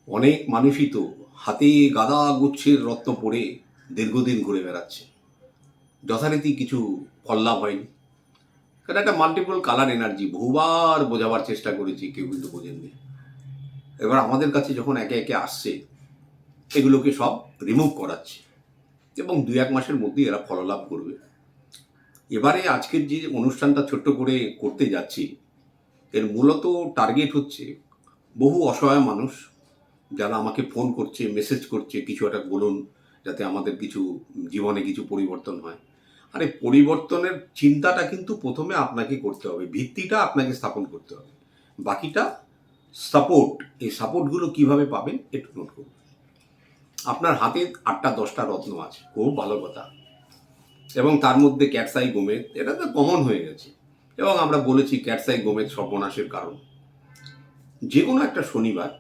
অনেক মানুষই তো হাতে গাদা গুচ্ছের রত্ন পরে দীর্ঘদিন ঘুরে বেড়াচ্ছে, যথারীতি কিছু ফললাভ হয়নি। কারণ একটা মাল্টিপল কালার এনার্জি বহুবার বোঝাবার চেষ্টা করেছি, কেউ কিন্তু বোঝেননি। এবার আমাদের কাছে যখন একে একে আসছে, এগুলোকে সব রিমুভ করাচ্ছে এবং 2-1 মাসের মধ্যেই এরা ফললাভ করবে। এবারে আজকের যে অনুষ্ঠানটা ছোট্ট করে করতে যাচ্ছি, এর মূলত টার্গেট হচ্ছে বহু অসহায় মানুষ যারা আমাকে ফোন করছে, মেসেজ করছে, কিছু একটা বলুন যাতে আমাদের কিছু জীবনে কিছু পরিবর্তন হয়। আরে পরিবর্তনের চিন্তাটা কিন্তু প্রথমে আপনাকে করতে হবে, ভিত্তিটা আপনাকে স্থাপন করতে হবে। বাকিটা সাপোর্ট। এই সাপোর্টগুলো কিভাবে পাবেন একটু নোট করুন। আপনার হাতে 8টা-10টা রত্ন আছে, খুব ভালো কথা, এবং তার মধ্যে ক্যাটসাই গোমেদ, এটা তো কমন হয়ে গেছে এবং আমরা বলেছি ক্যাটসাই গোমেদ সর্বনাশের কারণ। যে কোনো একটা শনিবার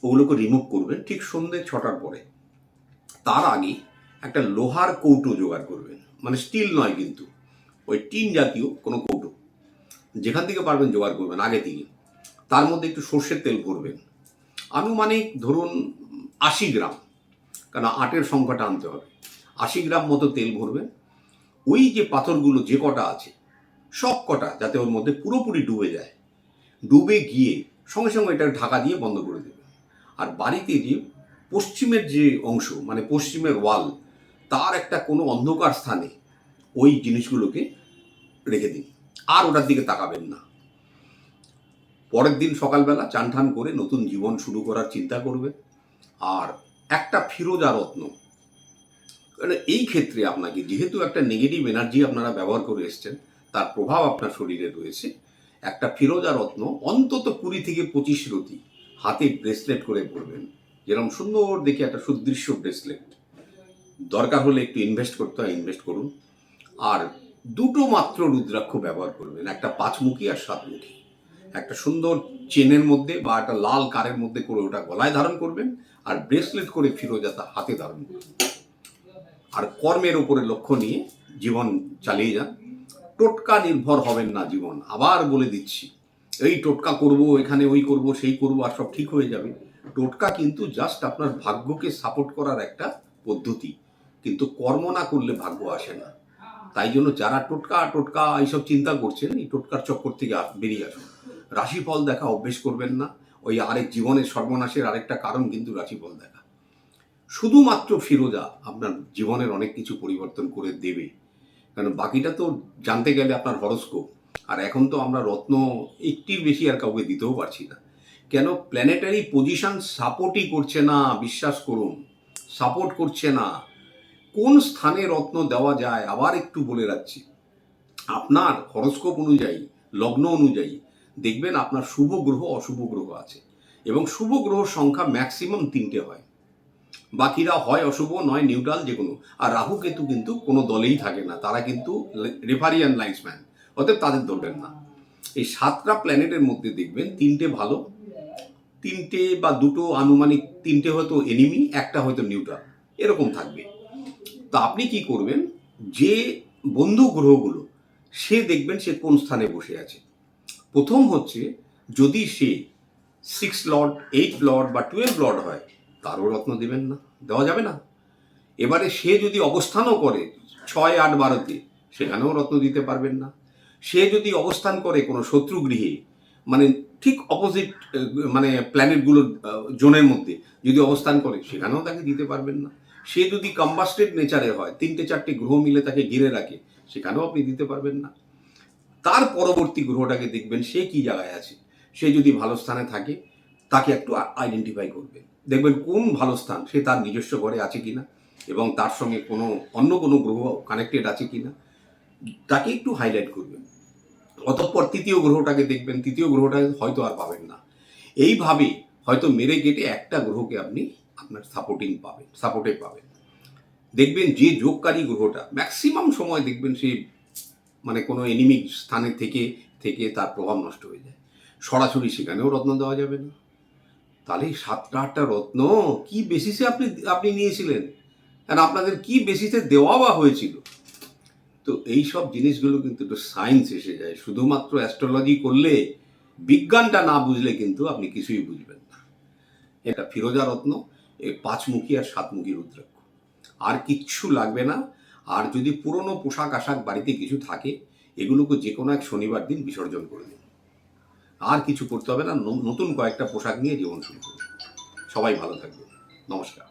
ওগুলোকে রিমুভ করবেন ঠিক সন্ধ্যে 6টার পরে। তার আগে একটা লোহার কৌটো জোগাড় করবেন, মানে স্টিল নয় কিন্তু, ওই টিন জাতীয় কোনো কৌটো যেখান থেকে পারবেন জোগাড় করবেন আগে থেকে। তার মধ্যে একটু সর্ষের তেল ভরবেন, আনুমানিক ধরুন 80 গ্রাম, কারণ আটের সংখ্যাটা আনতে হবে। 80 গ্রাম মতো তেল ভরবেন। ওই যে পাথরগুলো যে কটা আছে সব কটা যাতে ওর মধ্যে পুরোপুরি ডুবে যায়, ডুবে গিয়ে সঙ্গে সঙ্গে এটা ঢাকা দিয়ে বন্ধ করে দেবে। আর বাড়িতে যে পশ্চিমের যে অংশ, মানে পশ্চিমের ওয়াল, তার একটা কোনো অন্ধকার স্থানে ওই জিনিসগুলোকে রেখে দিন, আর ওটার দিকে তাকাবেন না। পরের দিন সকালবেলা চান ঠান করে নতুন জীবন শুরু করার চিন্তা করবে। আর একটা ফিরোজা রত্ন, কারণ এই ক্ষেত্রে আপনাকে যেহেতু একটা নেগেটিভ এনার্জি আপনারা ব্যবহার করে এসছেন, তার প্রভাব আপনার শরীরে রয়েছে। একটা ফিরোজা রত্ন অন্তত 20 থেকে 25 রতি হাতে ব্রেসলেট করে পরবেন, যেরকম সুন্দর দেখে একটা সুদৃশ্য ব্রেসলেট। দরকার হলে একটু ইনভেস্ট করতে হয়, ইনভেস্ট করুন। আর দুটো মাত্র রুদ্রাক্ষ ব্যবহার করবেন, একটা 5মুখী আর 7মুখী। একটা সুন্দর চেনের মধ্যে বা একটা লাল কারের মধ্যে করে ওটা গলায় ধারণ করবেন, আর ব্রেসলেট করে ফিরোজাটা হাতে ধারণ করবেন। আর কর্মের উপরে লক্ষ্য নিয়ে জীবন চালিয়ে যান। টোটকা নির্ভর হবেন না জীবন, আবার বলে দিচ্ছি। এই টোটকা করব, এখানে ওই করব, সেই করব, আর সব ঠিক হয়ে যাবে। টোটকা কিন্তু জাস্ট আপনার ভাগ্যকে সাপোর্ট করার একটা পদ্ধতি, কিন্তু কর্ম না করলে ভাগ্য আসে না। তাই জন্য যারা টোটকা টোটকা এইসব চিন্তা করছেন, এই টোটকার চক্কর থেকে বেরিয়ে আসুন। রাশিফল দেখা অভ্যেস করবেন না। ওই আরেক জীবনের সর্বনাশের আরেকটা কারণ কিন্তু রাশিফল দেখা। শুধুমাত্র ফিরোজা আপনার জীবনের অনেক কিছু পরিবর্তন করে দেবে, কারণ বাকিটা তো জানতে গেলে আপনার হরোস্কোপ। আর এখন তো আমরা রত্ন একটির বেশি আর কাউকে দিতেও পারছি না, কেন প্ল্যানেটারি পজিশন সাপোর্টই করছে না, বিশ্বাস করুন, সাপোর্ট করছে না। কোন স্থানে রত্ন দেওয়া যায় আবার একটু বলে রাখছি। আপনার হরোস্কোপ অনুযায়ী, লগ্ন অনুযায়ী দেখবেন আপনার শুভ গ্রহ অশুভ গ্রহ আছে, এবং শুভ গ্রহর সংখ্যা ম্যাক্সিমাম 3টে হয়, বাকিরা হয় অশুভ নয় নিউট্রাল, যে কোনো। আর রাহু কেতু কিন্তু কোনো দলেই থাকে না, তারা কিন্তু রেফারিয়ান লাইন্সম্যান, অতএব তাদের ধরবেন না। এই 7টা প্ল্যানেটের মধ্যে দেখবেন 3টে ভালো, 3টে বা 2টো আনুমানিক, 3টে হয়তো এনিমি, একটা হয়তো নিউট্রাল, এরকম থাকবে। তা আপনি কি করবেন, যে বন্ধু গ্রহগুলো, সে দেখবেন সে কোন স্থানে বসে আছে। প্রথম হচ্ছে, যদি সে 6 লর্ড, 8 লর্ড বা 12 লর্ড হয়, তারও রত্ন দেবেন না, দেওয়া যাবে না। এবারে সে যদি অবস্থানও করে 6, 8, 12তে, সেখানেও রত্ন দিতে পারবেন না। সে যদি অবস্থান করে কোনো শত্রু গৃহে, মানে ঠিক অপোজিট, মানে প্ল্যানেটগুলোর জোনের মধ্যে যদি অবস্থান করে, সেখানেও তাকে দিতে পারবেন না। সে যদি কম্বাস্টেড নেচারে হয়, 3টে-4টে গ্রহ মিলে তাকে ঘিরে রাখে, সেখানেও আপনি দিতে পারবেন না। তার পরবর্তী গ্রহটাকে দেখবেন সে কি জায়গায় আছে। সে যদি ভালো স্থানে থাকে, তাকে একটু আইডেন্টিফাই করবেন, দেখবেন কোন ভালো স্থান, সে তার নিজস্ব ঘরে আছে কিনা এবং তার সঙ্গে কোনো অন্য কোনো গ্রহ কানেক্টেড আছে কিনা, তাকে একটু হাইলাইট করবেন। অতঃপর তৃতীয় গ্রহটাকে দেখবেন, তৃতীয় গ্রহটাকে হয়তো আর পাবেন না। এইভাবে হয়তো মেরে কেটে একটা গ্রহকে আপনি আপনার সাপোর্টে পাবেন। দেখবেন যে যোগকারী গ্রহটা ম্যাক্সিমাম সময় দেখবেন সে, মানে কোনো এনিমিক স্থানে থেকে থেকে তার প্রভাব নষ্ট হয়ে যায়। সরাসরি সেখানেও রত্ন দেওয়া যাবে না। তাহলে 7টা-8টা রত্ন কি বেসিসে আপনি আপনি নিয়েছিলেন, আর আপনাদের কি বেসিসে দেওয়া বা হয়েছিল? তো এই সব জিনিসগুলো কিন্তু একটু সায়েন্স এসে যায়। শুধুমাত্র অ্যাস্ট্রোলজি করলে, বিজ্ঞানটা না বুঝলে কিন্তু আপনি কিছুই বুঝবেন না। এটা ফিরোজা রত্ন, এই 5 মুখী আর 7 মুখী রুদ্রাক্ষ। আর কিচ্ছু লাগবে না। আর যদি পুরনো পোশাক আশাক বাড়িতে কিছু থাকে, এগুলোকে যে কোনো এক শনিবার দিন বিসর্জন করে দিন। আর কিছু করতে হবে না, নতুন কয়েকটা পোশাক নিয়ে জীবন শুরু করুন। সবাই ভালো থাকবে। নমস্কার।